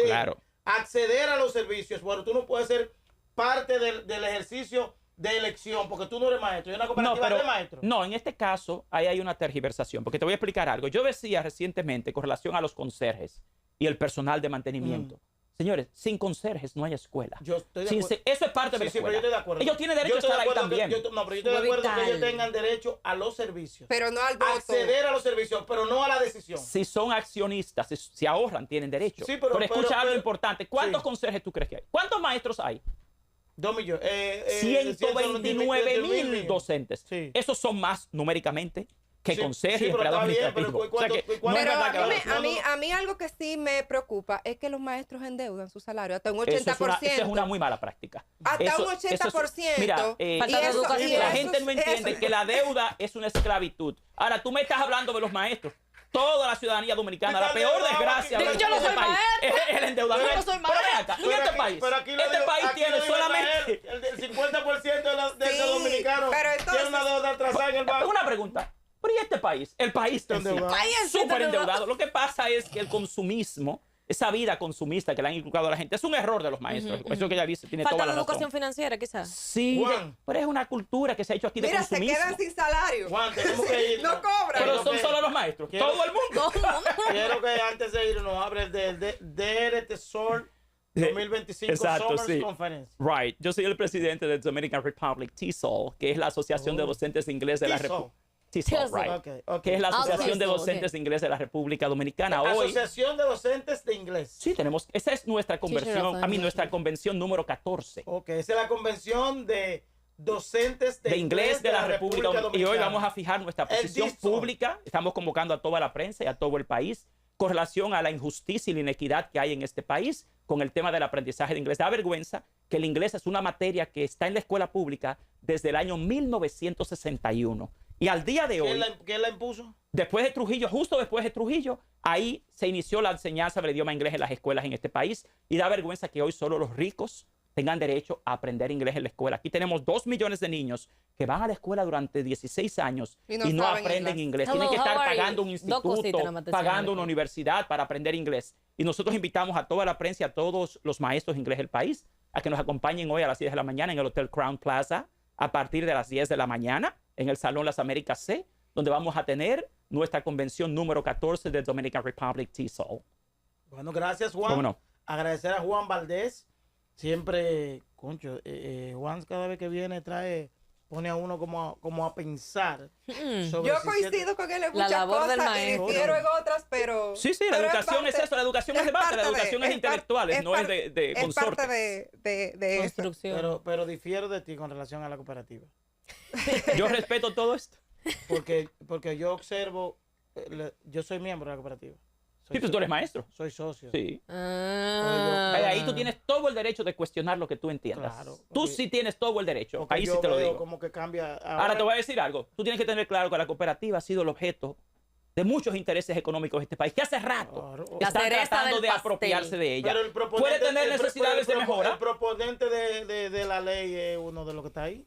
[SPEAKER 3] Claro.
[SPEAKER 2] acceder a los servicios. Bueno, tú no puedes ser parte del ejercicio de elección porque tú no eres maestro. Hay una cooperativa de maestros.
[SPEAKER 3] no, en este caso ahí hay una tergiversación, porque te voy a explicar algo. Yo decía recientemente con relación a los conserjes y el personal de mantenimiento. Señores, sin conserjes no hay escuela.
[SPEAKER 2] Yo estoy de
[SPEAKER 3] Sin
[SPEAKER 2] acuerdo.
[SPEAKER 3] eso es parte de la
[SPEAKER 2] Sí, pero
[SPEAKER 3] escuela.
[SPEAKER 2] yo estoy de acuerdo.
[SPEAKER 3] Ellos tienen derecho
[SPEAKER 2] Yo
[SPEAKER 3] a
[SPEAKER 2] estoy
[SPEAKER 3] estar
[SPEAKER 2] de
[SPEAKER 3] ahí
[SPEAKER 2] acuerdo que-
[SPEAKER 3] también.
[SPEAKER 2] no, pero yo estoy de acuerdo que ellos
[SPEAKER 5] Vital.
[SPEAKER 2] tengan derecho a los servicios.
[SPEAKER 4] Pero no al voto.
[SPEAKER 2] Acceder a los servicios, pero no a la decisión.
[SPEAKER 3] Si son accionistas, si ahorran, tienen derecho.
[SPEAKER 2] Sí, pero-
[SPEAKER 3] escucha
[SPEAKER 2] pero-
[SPEAKER 3] algo
[SPEAKER 2] pero-
[SPEAKER 3] importante. ¿Cuántos
[SPEAKER 2] sí.
[SPEAKER 3] conserjes tú crees que hay? ¿Cuántos maestros hay?
[SPEAKER 2] 2 millones.
[SPEAKER 3] 129,000 docentes.
[SPEAKER 2] Sí.
[SPEAKER 3] Esos son más numéricamente que
[SPEAKER 2] Sí,
[SPEAKER 3] conserjes
[SPEAKER 2] sí,
[SPEAKER 3] y
[SPEAKER 2] pero
[SPEAKER 3] empleados
[SPEAKER 2] está bien, pero
[SPEAKER 3] administrativos.
[SPEAKER 2] ¿cuánto-
[SPEAKER 3] O sea que
[SPEAKER 2] cuánto-
[SPEAKER 3] no es
[SPEAKER 4] Pero
[SPEAKER 3] verdad que
[SPEAKER 4] a mí algo que sí me preocupa es que los maestros endeudan su salario hasta un 80%.
[SPEAKER 3] Esa es una muy mala práctica.
[SPEAKER 4] Hasta
[SPEAKER 3] Eso-
[SPEAKER 4] un
[SPEAKER 3] eso
[SPEAKER 4] 80%.
[SPEAKER 3] Mira,
[SPEAKER 5] Falta de educación.
[SPEAKER 3] la
[SPEAKER 5] eso
[SPEAKER 3] gente no entiende que la deuda es una esclavitud. Ahora, tú me estás hablando de los maestros. Toda la ciudadanía dominicana, la peor desgracia
[SPEAKER 5] Yo
[SPEAKER 3] de
[SPEAKER 5] no
[SPEAKER 3] este
[SPEAKER 5] soy
[SPEAKER 3] país
[SPEAKER 5] maestro.
[SPEAKER 3] es el endeudamiento.
[SPEAKER 5] Yo no soy
[SPEAKER 3] Pero ven
[SPEAKER 5] maestro.
[SPEAKER 3] acá, y
[SPEAKER 2] Pero
[SPEAKER 3] este
[SPEAKER 2] aquí-
[SPEAKER 3] país,
[SPEAKER 2] pero aquí lo
[SPEAKER 3] este
[SPEAKER 2] digo-
[SPEAKER 3] país
[SPEAKER 2] aquí
[SPEAKER 3] tiene
[SPEAKER 2] lo digo
[SPEAKER 3] solamente...
[SPEAKER 2] el 50% de
[SPEAKER 4] Sí,
[SPEAKER 2] los dominicanos
[SPEAKER 4] pero entonces-
[SPEAKER 2] tiene una deuda atrasada en el banco.
[SPEAKER 3] Una pregunta. Pero ¿y este país? El país está
[SPEAKER 2] endeudado.
[SPEAKER 3] súper endeudado. Lo que pasa es que el consumismo, esa vida consumista que le han inculcado a la gente, es un error de los maestros. Eso que ella dice tiene
[SPEAKER 5] Falta
[SPEAKER 3] toda
[SPEAKER 5] de
[SPEAKER 3] la
[SPEAKER 5] educación
[SPEAKER 3] razón.
[SPEAKER 5] financiera, quizás.
[SPEAKER 3] Sí,
[SPEAKER 2] Juan.
[SPEAKER 3] pero es una cultura que se ha hecho aquí de
[SPEAKER 4] Mira, se
[SPEAKER 3] consumismo.
[SPEAKER 4] quedan sin salario.
[SPEAKER 2] Juan, tenemos que ir.
[SPEAKER 4] No cobran.
[SPEAKER 3] Pero son
[SPEAKER 2] que-
[SPEAKER 3] solo los maestros.
[SPEAKER 2] quiero-
[SPEAKER 3] Todo el mundo.
[SPEAKER 2] Quiero que antes de ir nos hables del DRT SOR 2025
[SPEAKER 3] Exacto,
[SPEAKER 2] Summer
[SPEAKER 3] sí.
[SPEAKER 2] Conference.
[SPEAKER 3] Right. Yo soy el presidente de Dominican Republic, TESOL, que es la Asociación de Docentes de Inglés de la
[SPEAKER 2] TESOL.
[SPEAKER 3] República. TESOL,
[SPEAKER 5] TESOL.
[SPEAKER 3] right.
[SPEAKER 2] Okay, okay.
[SPEAKER 3] Que es la Asociación de
[SPEAKER 5] TESOL,
[SPEAKER 3] Docentes de Inglés de la República Dominicana. Hoy,
[SPEAKER 2] Asociación de Docentes de Inglés.
[SPEAKER 3] sí, tenemos, esa es nuestra
[SPEAKER 5] Teacher
[SPEAKER 3] conversión,
[SPEAKER 5] of
[SPEAKER 3] nuestra convención número 14
[SPEAKER 2] Ok, esa es la convención de docentes
[SPEAKER 3] de inglés de la República Dominicana. Y hoy vamos a fijar nuestra
[SPEAKER 2] El
[SPEAKER 3] posición
[SPEAKER 2] DISOL.
[SPEAKER 3] pública. Estamos convocando a toda la prensa y a todo el país con relación a la injusticia y la inequidad que hay en este país, con el tema del aprendizaje de inglés. Da vergüenza que el inglés es una materia que está en la escuela pública desde el año 1961. Y al día de hoy,
[SPEAKER 2] ¿Quién la impuso?
[SPEAKER 3] después de Trujillo, justo después de Trujillo, ahí se inició la enseñanza del idioma inglés en las escuelas en este país. Y da vergüenza que hoy solo los ricos tengan derecho a aprender inglés en la escuela. Aquí tenemos 2 millones de niños que van a la escuela durante 16 años y no aprenden inglés. Tienen que estar pagando un instituto, pagando una universidad para aprender inglés. Y nosotros invitamos a toda la prensa y a todos los maestros de inglés del país a que nos acompañen hoy a las 10 de la mañana en el Hotel Crown Plaza a partir de las 10 de la mañana en el Salón Las Américas C, donde vamos a tener nuestra convención número 14 de Dominican Republic TESOL.
[SPEAKER 2] Bueno, gracias, Juan.
[SPEAKER 3] ¿Cómo no?
[SPEAKER 2] Agradecer a Juan Valdés. Siempre, concho, Juan cada vez que viene pone a uno como a pensar. Sobre
[SPEAKER 4] Yo
[SPEAKER 2] si
[SPEAKER 4] coincido con él en
[SPEAKER 5] La
[SPEAKER 4] muchas
[SPEAKER 5] labor del
[SPEAKER 4] cosas y
[SPEAKER 5] maestro.
[SPEAKER 4] difiero en otras, pero...
[SPEAKER 3] Sí, la
[SPEAKER 4] pero
[SPEAKER 3] educación es eso, la educación es debate, la educación es intelectual, no es de
[SPEAKER 4] es parte
[SPEAKER 3] consortes.
[SPEAKER 4] de eso.
[SPEAKER 5] Construcción.
[SPEAKER 2] Pero difiero de ti con relación a la cooperativa.
[SPEAKER 3] Yo respeto todo esto.
[SPEAKER 2] Porque yo observo, yo soy miembro de la cooperativa.
[SPEAKER 3] Sí, pero tú eres maestro.
[SPEAKER 2] Soy socio.
[SPEAKER 3] Sí.
[SPEAKER 5] Ah.
[SPEAKER 3] Ahí tú tienes todo el derecho de cuestionar lo que tú entiendas.
[SPEAKER 2] Claro,
[SPEAKER 3] Tú
[SPEAKER 2] porque-
[SPEAKER 3] sí tienes todo el derecho.
[SPEAKER 2] Porque
[SPEAKER 3] Ahí
[SPEAKER 2] yo
[SPEAKER 3] sí te lo
[SPEAKER 2] veo
[SPEAKER 3] digo.
[SPEAKER 2] como que cambia.
[SPEAKER 3] Ahora te voy a decir algo. Tú tienes que tener claro que la cooperativa ha sido el objeto de muchos intereses económicos de este país, que hace rato
[SPEAKER 2] Claro.
[SPEAKER 5] La
[SPEAKER 3] están
[SPEAKER 5] cereza
[SPEAKER 3] tratando
[SPEAKER 5] del
[SPEAKER 3] de
[SPEAKER 5] pastel.
[SPEAKER 3] apropiarse de ella.
[SPEAKER 2] Pero el proponente-
[SPEAKER 3] Puede tener
[SPEAKER 2] el pro-
[SPEAKER 3] necesidades de
[SPEAKER 2] el
[SPEAKER 3] mejora.
[SPEAKER 2] proponente de la ley es uno de los que está ahí.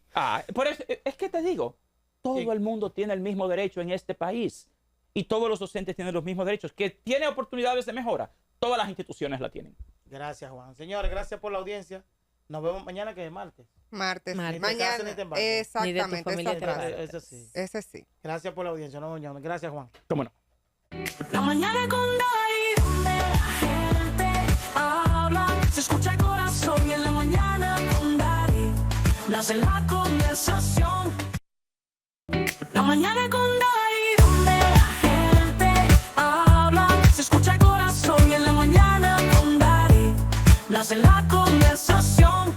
[SPEAKER 3] Por eso, es que te digo, todo
[SPEAKER 2] Sí.
[SPEAKER 3] el mundo tiene el mismo derecho en este país y todos los docentes tienen los mismos derechos. Que tiene oportunidades de mejora, todas las instituciones la tienen.
[SPEAKER 2] Gracias, Juan. Señores, gracias por la audiencia. Nos vemos mañana, que es martes.
[SPEAKER 4] Martes.
[SPEAKER 5] Martes.
[SPEAKER 2] Ni te cases
[SPEAKER 4] Mañana.
[SPEAKER 2] ni te embarques.
[SPEAKER 5] Ni de tu
[SPEAKER 4] Exactamente.
[SPEAKER 5] familia
[SPEAKER 4] esa
[SPEAKER 5] te
[SPEAKER 4] frase.
[SPEAKER 5] embarques.
[SPEAKER 2] Eso sí.
[SPEAKER 4] Ese sí.
[SPEAKER 2] Gracias por la audiencia. No, gracias, Juan.
[SPEAKER 3] ¿Cómo no?
[SPEAKER 1] La mañana con Dari, donde la gente habla, se escucha el corazón y en la mañana con Dari, nace la conversación. La mañana con Dari, donde la gente habla, se escucha el corazón y en la mañana con Dari, nace la conversación.